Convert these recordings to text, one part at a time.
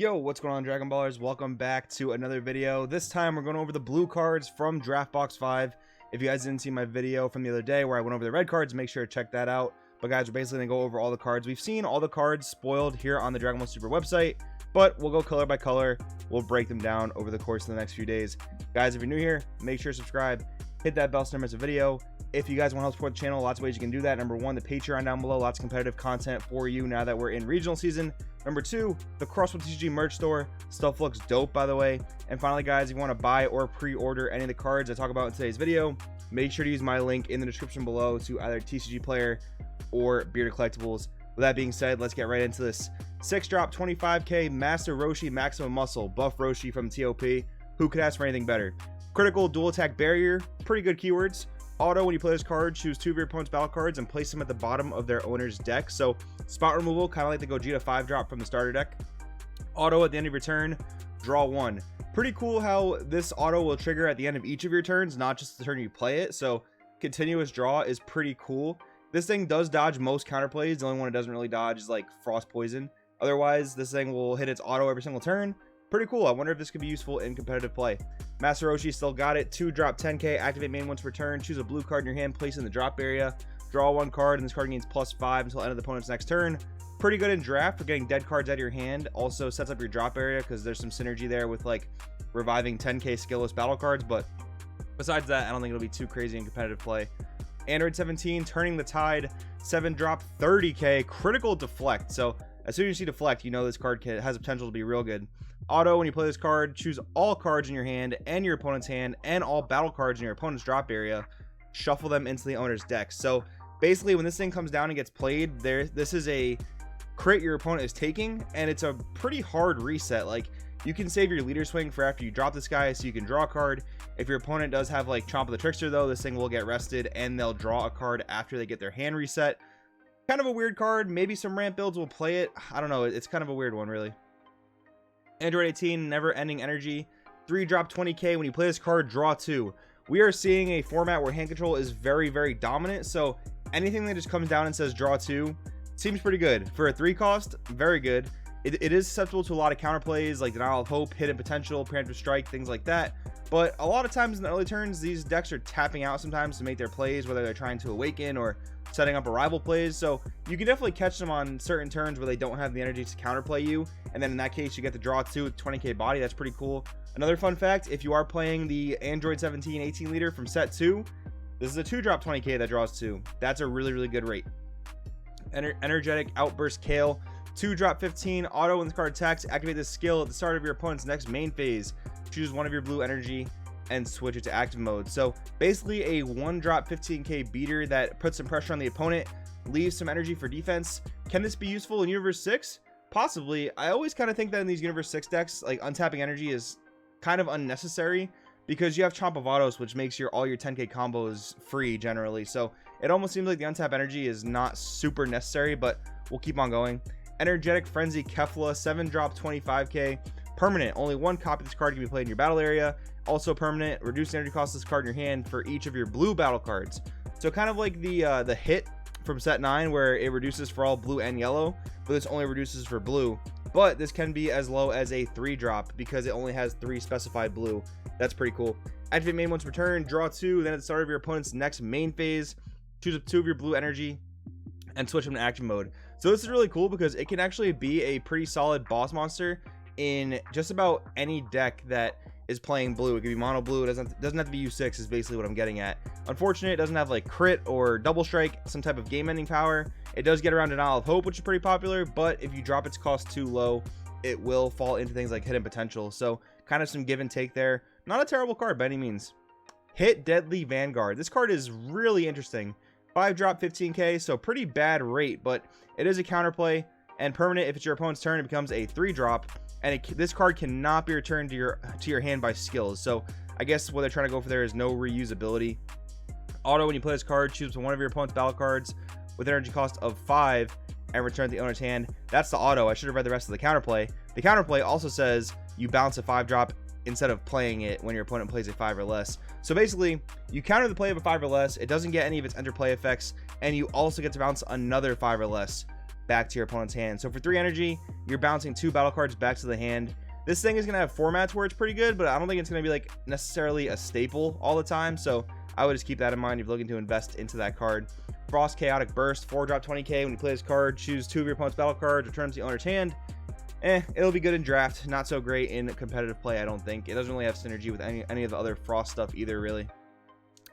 Yo, what's going on, Dragon Ballers? Welcome back to another video. This time we're going over the blue cards from Draft Box 5. If you guys didn't see my video from the other day where I went over the red cards, make sure to check that out. But guys, we're basically going to go over all the cards. We've seen all the cards spoiled here on the Dragon Ball Super website, but we'll go color by color. We'll break them down over the course of the next few days. Guys, if you're new here, make sure to subscribe. Hit that bell so never miss a video. If you guys want to help support the channel, lots of ways you can do that. Number one, the Patreon down below. Lots of competitive content for you now that we're in regional season. Number two, the Crossworld TCG merch store. Stuff looks dope, by the way. And finally, guys, if you want to buy or pre-order any of the cards I talk about in today's video, make sure to use my link in the description below to either TCG Player or Bearded Collectibles. With that being said, let's get right into this. 6-drop 25k Master Roshi Maximum Muscle. Buff Roshi from TOP. Who could ask for anything better? Critical Dual Attack Barrier. Pretty good keywords. Auto, when you play this card, choose 2 of your opponent's battle cards and place them at the bottom of their owner's deck. So spot removal, kind of like the Gogeta 5-drop from the starter deck. Auto, at the end of your turn, draw 1. Pretty cool how this auto will trigger at the end of each of your turns, not just the turn you play it. So continuous draw is pretty cool. This thing does dodge most counterplays. The only one it doesn't really dodge is like Frost Poison. Otherwise, this thing will hit its auto every single turn. Pretty cool. I wonder if this could be useful in competitive play. Master Roshi still got it. 2-drop 10k. Activate main once per turn. Choose a blue card in your hand. Place it in the drop area. Draw 1 card, and this card gains +5 until the end of the opponent's next turn. Pretty good in draft for getting dead cards out of your hand. Also sets up your drop area because there's some synergy there with like reviving 10k skillless battle cards. But besides that, I don't think it'll be too crazy in competitive play. Android 17, Turning the Tide. 7-drop 30k. Critical Deflect. So as soon as you see Deflect, you know this card has the potential to be real good. Auto, when you play this card, choose all cards in your hand and your opponent's hand and all battle cards in your opponent's drop area. Shuffle them into the owner's deck. So basically, when this thing comes down and gets played, this is a crit your opponent is taking, and it's a pretty hard reset. Like, you can save your leader swing for after you drop this guy so you can draw a card. If your opponent does have like Chomp of the Trickster, though, this thing will get rested and they'll draw a card after they get their hand reset. Kind of a weird card. Maybe some ramp builds will play it. I don't know. It's kind of a weird one, really. Android 18, Never Ending Energy. 3-drop 20k. When you play this card, draw 2. We are seeing a format where hand control is very, very dominant. So anything that just comes down and says draw 2 seems pretty good. For a 3 cost, very good. It is susceptible to a lot of counterplays like Denial of Hope, Hidden Potential, Preemptive Strike, things like that. But a lot of times in the early turns, these decks are tapping out sometimes to make their plays, whether they're trying to awaken or setting up a rival plays. So you can definitely catch them on certain turns where they don't have the energy to counterplay you. And then in that case, you get the draw 2 with 20k body. That's pretty cool. Another fun fact, if you are playing the Android 17 18 leader from set 2, this is a 2-drop 20k that draws 2. That's a really, really good rate. Energetic Outburst Kale. 2-drop 15. Auto, when the card attacks, activate this skill at the start of your opponent's next main phase. Choose one of your blue energy and switch it to active mode. So basically a 1-drop 15k beater that puts some pressure on the opponent, leaves some energy for defense. Can this be useful in Universe 6? Possibly. I always kind of think that in these Universe 6 decks, like untapping energy is kind of unnecessary because you have Chomp of Autos, which makes all your 10k combos free generally. So it almost seems like the untap energy is not super necessary, but we'll keep on going. Energetic Frenzy Kefla. 7-drop 25k. Permanent. Only 1 copy of this card can be played in your battle area. Also permanent. Reduce the energy cost of this card in your hand for each of your blue battle cards. So kind of like the hit from set 9 where it reduces for all blue and yellow, but this only reduces for blue. But this can be as low as a 3-drop because it only has 3 specified blue. That's pretty cool. Activate main once per turn. Draw 2. Then at the start of your opponent's next main phase, choose up 2 of your blue energy and switch them to active mode. So this is really cool because it can actually be a pretty solid boss monster in just about any deck that is playing blue. It could be mono blue. It doesn't have to be U6 is basically what I'm getting at. Unfortunately, it doesn't have like crit or double strike, some type of game ending power. It does get around Denial of Hope, which is pretty popular, but if you drop its cost too low, it will fall into things like Hidden Potential. So kind of some give and take there. Not a terrible card by any means. Hit Deadly Vanguard. This card is really interesting. 5-drop 15k, so pretty bad rate, but it is a counterplay and permanent. If it's your opponent's turn, it becomes a 3-drop, and this card cannot be returned to your hand by skills. So I guess what they're trying to go for there is no reusability. Auto, when you play this card, choose one of your opponent's battle cards with energy cost of 5 and return to the owner's hand. That's the auto. I should have read the rest of the counterplay. The counterplay also says you bounce a 5-drop instead of playing it when your opponent plays a 5 or less. So basically, you counter the play of a 5 or less, it doesn't get any of its interplay effects, and you also get to bounce another 5 or less. back to your opponent's hand. So for 3 energy, you're bouncing 2 battle cards back to the hand. This thing is going to have formats where it's pretty good, but I don't think it's going to be like necessarily a staple all the time. So I would just keep that in mind if you're looking to invest into that card. Frost Chaotic Burst, 4-drop 20k. When you play this card, choose 2 of your opponent's battle cards, return them to the owner's hand. It'll be good in draft, not so great in competitive play, I don't think. It doesn't really have synergy with any of the other Frost stuff either, really.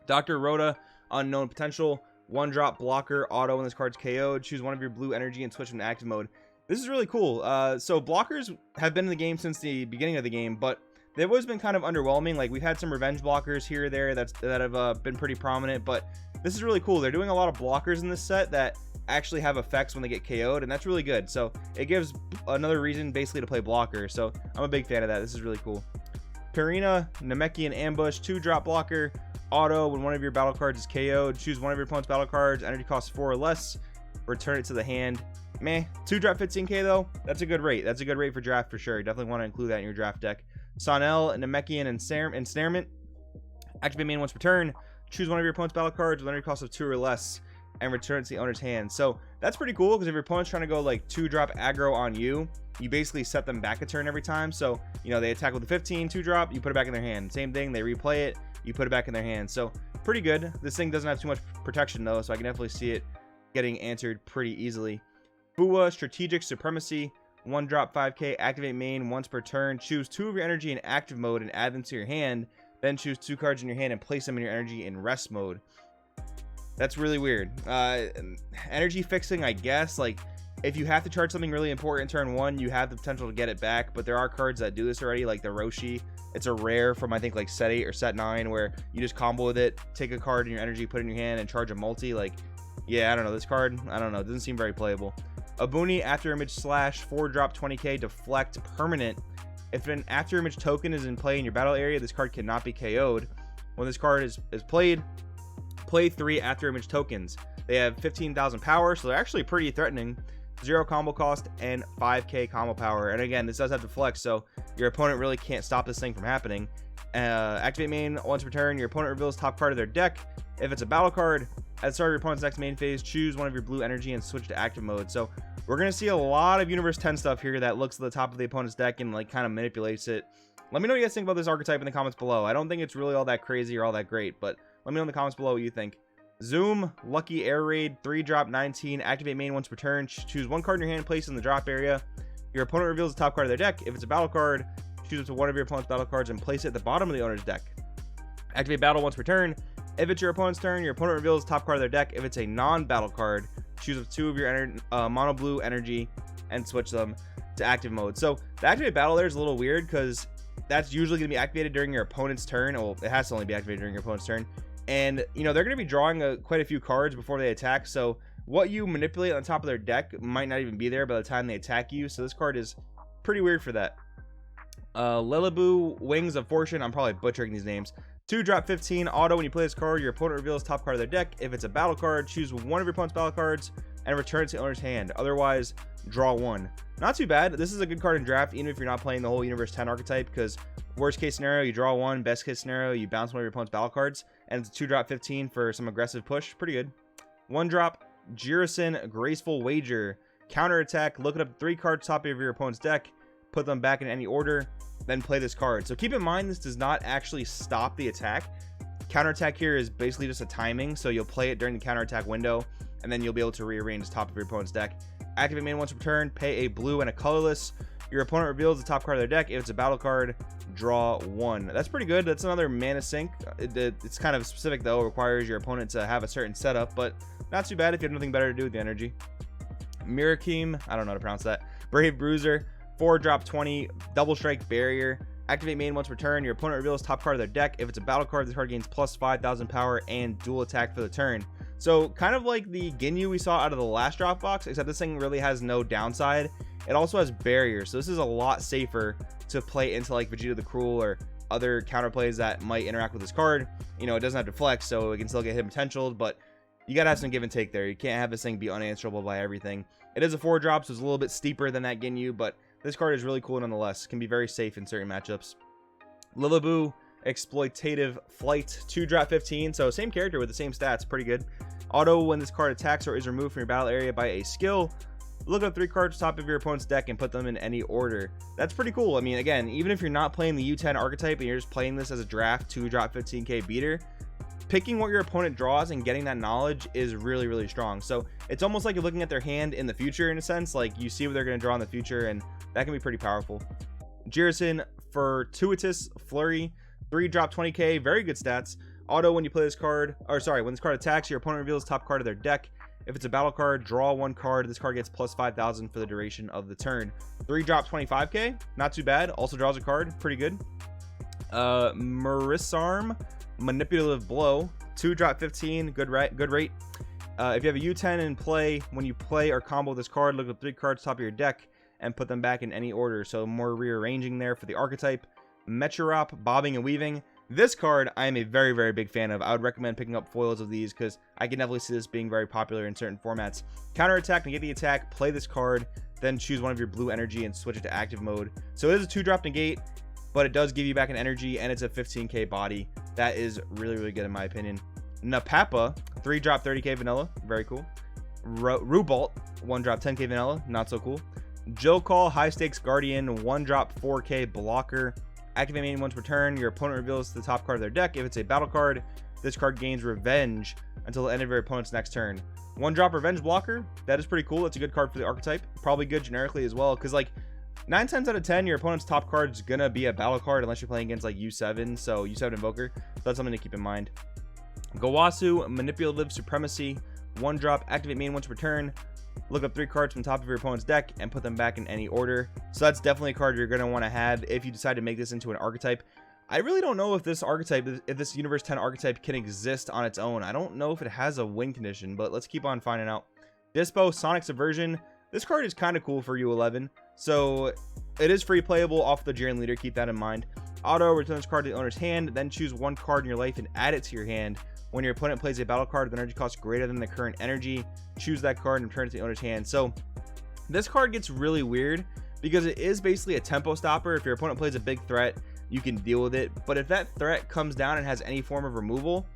Dr. Rhoda, Unknown Potential, 1-drop blocker, auto when this card's KO'd. Choose 1 of your blue energy and switch them to active mode. This is really cool. So blockers have been in the game since the beginning of the game, but they've always been kind of underwhelming. Like, we've had some revenge blockers here or there that have been pretty prominent, but this is really cool. They're doing a lot of blockers in this set that actually have effects when they get KO'd, and that's really good. So it gives another reason basically to play blocker. So I'm a big fan of that. This is really cool. Purina, Namekian Ambush, 2-drop blocker, auto when 1 of your battle cards is KO'd. Choose 1 of your opponent's battle cards, energy costs 4 or less, return it to the hand. 2-drop 15k though, that's a good rate. That's a good rate for draft for sure. You definitely want to include that in your draft deck. Sonel, Namekian Ensnarement, activate main once per turn. Choose 1 of your opponent's battle cards with energy cost of 2 or less and return it to the owner's hand. So that's pretty cool, because if your opponent's trying to go like 2-drop aggro on you, you basically set them back a turn every time. So, you know, they attack with a 15 2-drop, you put it back in their hand. Same thing, they replay it, you put it back in their hand. So pretty good. This thing doesn't have too much protection though, so I can definitely see it getting answered pretty easily. Bua, Strategic Supremacy, 1-drop 5k, activate main once per turn. Choose 2 of your energy in active mode and add them to your hand. Then choose 2 cards in your hand and place them in your energy in rest mode. That's really weird. Energy fixing, I guess. Like, if you have to charge something really important in turn 1, you have the potential to get it back, but there are cards that do this already, like the Roshi. It's a rare from, I think, like set 8 or set 9, where you just combo with it, take a card in your energy, put it in your hand, and charge a multi. Like, yeah, I don't know. This card, I don't know. It doesn't seem very playable. Abuni, After Image Slash, 4-drop 20k, deflect, permanent. If an After Image token is in play in your battle area, this card cannot be KO'd. When this card is played, play 3 After Image tokens. They have 15,000 power, so they're actually pretty threatening. 0 combo cost and 5k combo power. And again, this does have deflect, so your opponent really can't stop this thing from happening. Activate main once per turn. Your opponent reveals top card of their deck. If it's a battle card, at the start of your opponent's next main phase, choose 1 of your blue energy and switch to active mode. So we're going to see a lot of Universe 10 stuff here that looks at the top of the opponent's deck and like kind of manipulates it. Let me know what you guys think about this archetype in the comments below. I don't think it's really all that crazy or all that great, but let me know in the comments below what you think. Zoom, Lucky Air Raid, 3-drop 19, activate main once per turn. Choose 1 card in your hand, place it in the drop area. Your opponent reveals the top card of their deck. If it's a battle card, choose it to 1 of your opponent's battle cards and place it at the bottom of the owner's deck. Activate battle once per turn. If it's your opponent's turn, your opponent reveals the top card of their deck. If it's a non-battle card, choose 2 of your mono blue energy and switch them to active mode. So the activate battle there is a little weird, because that's usually going to be activated during your opponent's turn. Well, it has to only be activated during your opponent's turn. And, you know, they're going to be drawing quite a few cards before they attack. So what you manipulate on top of their deck might not even be there by the time they attack you. So this card is pretty weird for that. Liliboo, Wings of Fortune. I'm probably butchering these names. 2-drop 15, auto when you play this card, your opponent reveals top card of their deck. If it's a battle card, choose 1 of your opponent's battle cards and return it to the owner's hand. Otherwise, draw 1. Not too bad. This is a good card in draft, even if you're not playing the whole Universe 10 archetype, because worst case scenario, you draw 1. Best case scenario, you bounce 1 of your opponent's battle cards, and it's a 2-drop 15 for some aggressive push. Pretty good. 1-drop Jirisan, Graceful Wager. Counter attack, look up 3 cards top of your opponent's deck, put them back in any order, then play this card. So keep in mind, this does not actually stop the attack. Counterattack here is basically just a timing, so you'll play it during the counterattack window, and then you'll be able to rearrange the top of your opponent's deck. Activate main once per turn, pay a blue and a colorless. Your opponent reveals the top card of their deck. If it's a battle card, draw 1. That's pretty good. That's another mana sink. It's kind of specific though. It requires your opponent to have a certain setup, but not too bad if you have nothing better to do with the energy. Mirakeem, I don't know how to pronounce that. Brave Bruiser, 4-drop 20, double strike barrier. Activate main once per turn. Your opponent reveals top card of their deck. If it's a battle card, this card gains plus 5,000 power and dual attack for the turn. So kind of like the Ginyu we saw out of the last drop box, except this thing really has no downside. It also has barriers, so this is a lot safer to play into like Vegeta the Cruel or other counterplays that might interact with this card. You know, it doesn't have deflect, so it can still get hit potentialed, but you gotta have some give and take there. You can't have this thing be unanswerable by everything. It is a 4-drop, so it's a little bit steeper than that Ginyu, but this card is really cool nonetheless. Can be very safe in certain matchups. Liliboo, Exploitative Flight, 2-drop 15, so same character with the same stats, pretty good. Auto when this card attacks or is removed from your battle area by a skill. Look up 3 cards top of your opponent's deck and put them in any order. That's pretty cool. I mean, again, even if you're not playing the U10 archetype and you're just playing this as a draft 2-drop 15k beater, picking what your opponent draws and getting that knowledge is really, really strong. So it's almost like you're looking at their hand in the future, in a sense. Like, you see what they're going to draw in the future, and that can be pretty powerful. Jirisan, Fortuitous Flurry, 3-drop 20k, very good stats. Auto, when you play this card, or sorry, when this card attacks, your opponent reveals top card of their deck. If it's a battle card, draw 1 card. This card gets plus 5,000 for the duration of the turn. 3-drop 25k, not too bad. Also draws a card, pretty good. Marisarm, Manipulative Blow, 2-drop 15, good rate. If you have a U10 in play, when you play or combo this card, look at 3 cards top of your deck and put them back in any order. So more rearranging there for the archetype. Metrorop, Bobbing and Weaving. This card I am a very, very big fan of. I would recommend picking up foils of these because I can definitely see this being very popular in certain formats. Counter attack, negate the attack, play this card, then choose one of your blue energy and switch it to active mode. So it is a 2-drop negate, but it does give you back an energy, and it's a 15k body. That is really, really good in my opinion. Napapa, 3-drop 30k vanilla, very cool. Rubalt, 1-drop 10k vanilla, not so cool. Joe Call, High Stakes Guardian, 1-drop 4k blocker. Activate main once per turn. Your opponent reveals the top card of their deck. If it's a battle card, this card gains Revenge until the end of your opponent's next turn. 1-drop Revenge blocker. That is pretty cool. It's a good card for the archetype. Probably good generically as well, because like 9 times out of 10, your opponent's top card is gonna be a battle card unless you're playing against like U7. So U7 Invoker. So that's something to keep in mind. Gowasu, Manipulative Supremacy. 1-drop. Activate main once per turn. Look up 3 cards from top of your opponent's deck and put them back in any order. So that's definitely a card you're going to want to have if you decide to make this into an archetype. I really don't know if this archetype, if this Universe 10 archetype can exist on its own. I don't know if it has a win condition, but let's keep on finding out. Dispo, Sonic Subversion. This card is kind of cool for U11. So it is free playable off the Jiren leader. Keep that in mind. Auto, return this card to the owner's hand. Then choose 1 card in your life and add it to your hand. When your opponent plays a battle card with energy cost greater than the current energy, choose that card and return it to the owner's hand. So this card gets really weird because it is basically a tempo stopper. If your opponent plays a big threat, you can deal with it. But if that threat comes down and has any form of removal,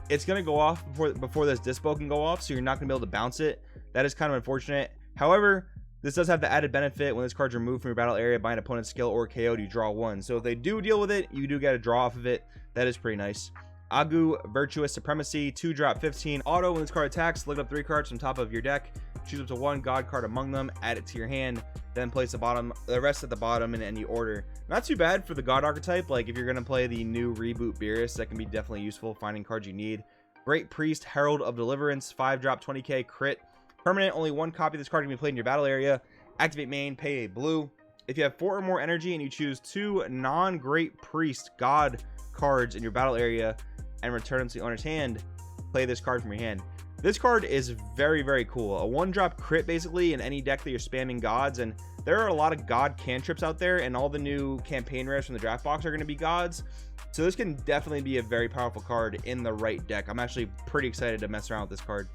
it's going to go off before this dispo can go off. So you're not going to be able to bounce it. That is kind of unfortunate. However, this does have the added benefit: when this card's removed from your battle area by an opponent's skill or KO'd, you draw 1. So if they do deal with it, you do get a draw off of it. That is pretty nice. Agu, Virtuous Supremacy, 2-drop 15. Auto, when this card attacks, look up 3 cards from top of your deck. Choose up to 1 god card among them, add it to your hand, then place the rest at the bottom in any order. Not too bad for the god archetype. Like, if you're going to play the new reboot Beerus, that can be definitely useful finding cards you need. Great Priest, Herald of Deliverance, 5-drop 20k crit. Permanent, only 1 copy of this card can be played in your battle area. Activate main, pay a blue. If you have 4 or more energy and you choose 2 non-Great Priest god cards in your battle area and return them to the owner's hand, play this card from your hand. This card is very, very cool. A 1-drop crit basically in any deck that you're spamming gods, and there are a lot of god cantrips out there, and all the new campaign rares from the draft box are going to be gods. So this can definitely be a very powerful card in the right deck. I'm actually pretty excited to mess around with this card.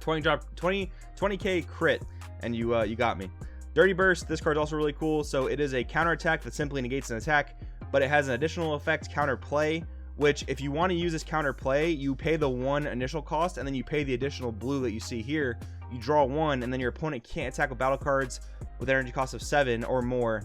20k crit, and you got me. Dirty Burst, this card's also really cool. So it is a counter attack that simply negates an attack, but it has an additional effect, counter play, which if you want to use this counter play, you pay the 1 initial cost and then you pay the additional blue that you see here. You draw 1, and then your opponent can't attack with battle cards with energy cost of 7 or more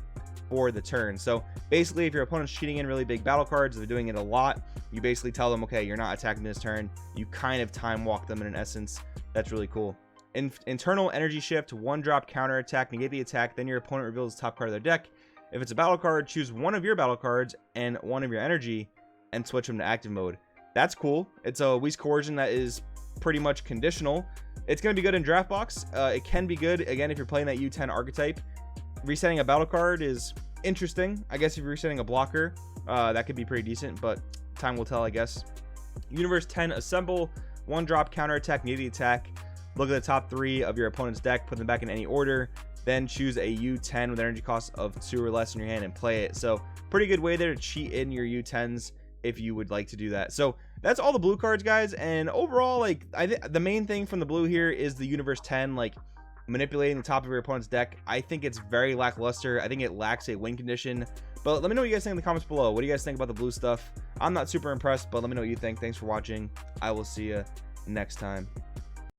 for the turn. So basically, if your opponent's cheating in really big battle cards, they're doing it a lot, you basically tell them, okay, you're not attacking this turn. You kind of time walk them in an essence. That's really cool. Internal Energy Shift, 1-drop counter attack, negate the attack, then your opponent reveals the top card of their deck. If it's a battle card, choose 1 of your battle cards and 1 of your energy and switch them to active mode. That's cool. It's a Whis Coercion that is pretty much conditional. It's going to be good in draft box. It can be good, again, if you're playing that U10 archetype. Resetting a battle card is interesting. I guess if you're resetting a blocker, that could be pretty decent, but time will tell, I guess. Universe 10 Assemble, 1-drop counter attack, negate the attack. Look at the top 3 of your opponent's deck, put them back in any order, then choose a U10 with energy cost of 2 or less in your hand and play it. So pretty good way there to cheat in your U10s if you would like to do that. So that's all the blue cards, guys. And overall, like, the main thing from the blue here is the Universe 10, like, manipulating the top of your opponent's deck. I think it's very lackluster. I think it lacks a win condition. But let me know what you guys think in the comments below. What do you guys think about the blue stuff? I'm not super impressed, but let me know what you think. Thanks for watching. I will see you next time.